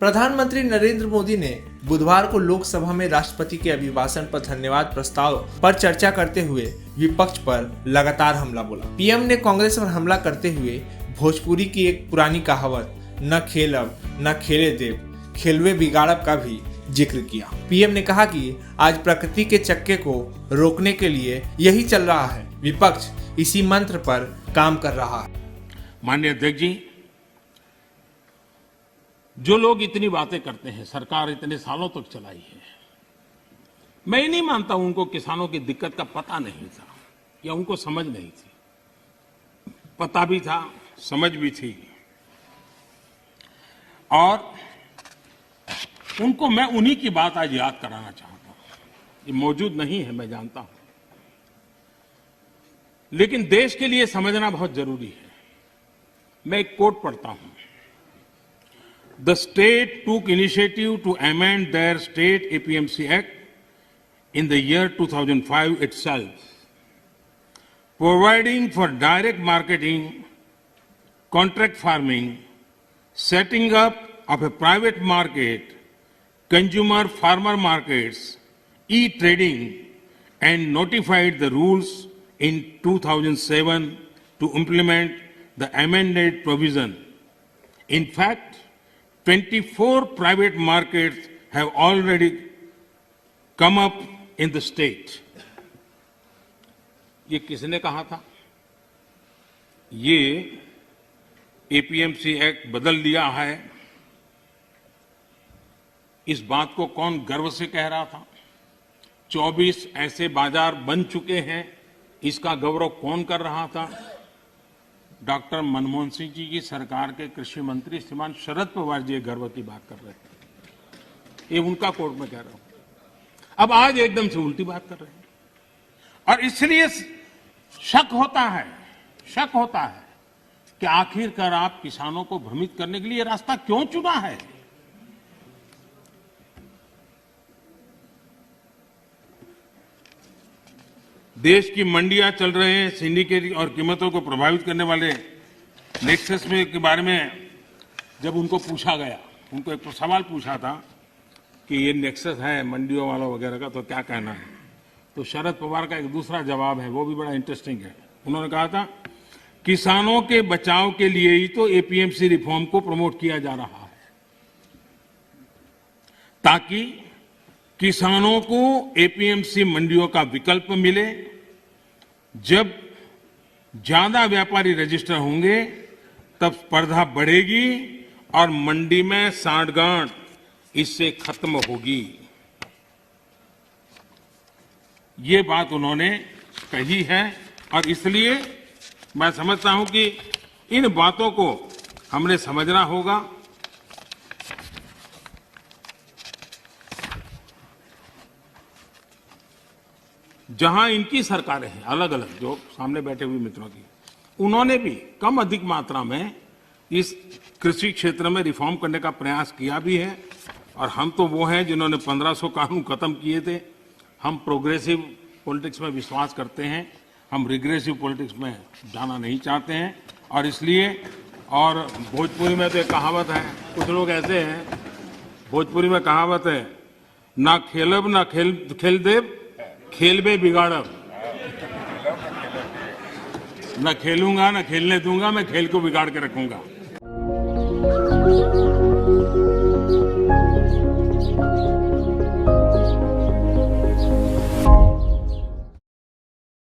प्रधानमंत्री नरेंद्र मोदी ने बुधवार को लोकसभा में राष्ट्रपति के अभिभाषण पर धन्यवाद प्रस्ताव पर चर्चा करते हुए विपक्ष पर लगातार हमला बोला। पीएम ने कांग्रेस पर हमला करते हुए भोजपुरी की एक पुरानी कहावत न खेलब न खेले देव खेलवे बिगाड़ब का भी जिक्र किया। पीएम ने कहा कि आज प्रकृति के चक्के को रोकने के लिए यही चल रहा है। विपक्ष इसी मंत्र पर काम कर रहा है। माननीय अध्यक्ष जी, जो लोग इतनी बातें करते हैं, सरकार इतने सालों तक चलाई है, मैं ये नहीं मानता उनको किसानों की दिक्कत का पता नहीं था या उनको समझ नहीं थी। पता भी था, समझ भी थी, और उनको मैं उन्हीं की बात आज याद कराना चाहता हूं। ये मौजूद नहीं है, मैं जानता हूं, लेकिन देश के लिए समझना बहुत जरूरी है। मैं एक कोट पढ़ता हूं। The state took initiative to amend their state APMC Act in the year 2005 itself, providing for direct marketing, contract farming, setting up of a private market, consumer farmer markets, e-trading, and notified the rules in 2007 to implement the amended provision. In fact, 24 private markets have already come up in the state. ये किसने कहा था? ये APMC act बदल दिया है। इस बात को कौन गर्व से कह रहा था? 24 ऐसे बाजार बन चुके हैं, इसका गौरव कौन कर रहा था? डॉक्टर मनमोहन सिंह जी की सरकार के कृषि मंत्री श्रीमान शरद पवार जी गर्व की बात कर रहे थे। ये उनका कोर्ट में कह रहा हूं। अब आज एकदम से उल्टी बात कर रहे हैं, और इसलिए शक होता है कि आखिरकार आप किसानों को भ्रमित करने के लिए रास्ता क्यों चुना है? देश की मंडियां चल रहे हैं, सिंडिकेट और कीमतों को प्रभावित करने वाले नेक्सस में के बारे में जब उनको पूछा गया, उनको एक सवाल पूछा था कि ये नेक्सस है मंडियों वालों वगैरह का, तो क्या कहना है? तो शरद पवार का एक दूसरा जवाब है, वो भी बड़ा इंटरेस्टिंग है। उन्होंने कहा था, किसानों के बचाव के लिए ही तो एपीएमसी रिफॉर्म को प्रमोट किया जा रहा है, ताकि किसानों को एपीएमसी मंडियों का विकल्प मिले। जब ज्यादा व्यापारी रजिस्टर होंगे तब स्पर्धा बढ़ेगी और मंडी में सांठगांठ इससे खत्म होगी। ये बात उन्होंने कही है, और इसलिए मैं समझता हूं कि इन बातों को हमने समझना होगा। जहां इनकी सरकारें हैं अलग अलग, जो सामने बैठे हुए मित्रों की, उन्होंने भी कम अधिक मात्रा में इस कृषि क्षेत्र में रिफॉर्म करने का प्रयास किया भी है, और हम तो वो हैं जिन्होंने 1500 कानून खत्म किए थे। हम प्रोग्रेसिव पॉलिटिक्स में विश्वास करते हैं, हम रिग्रेसिव पॉलिटिक्स में जाना नहीं चाहते हैं, और इसलिए, और भोजपुरी में तो एक कहावत है, कुछ लोग ऐसे हैं, भोजपुरी में कहावत है, ना खेलब ना खेल देव खेलवे बिगाड़ब। न खेलूंगा न खेलने दूंगा, मैं खेल को बिगाड़ के रखूंगा।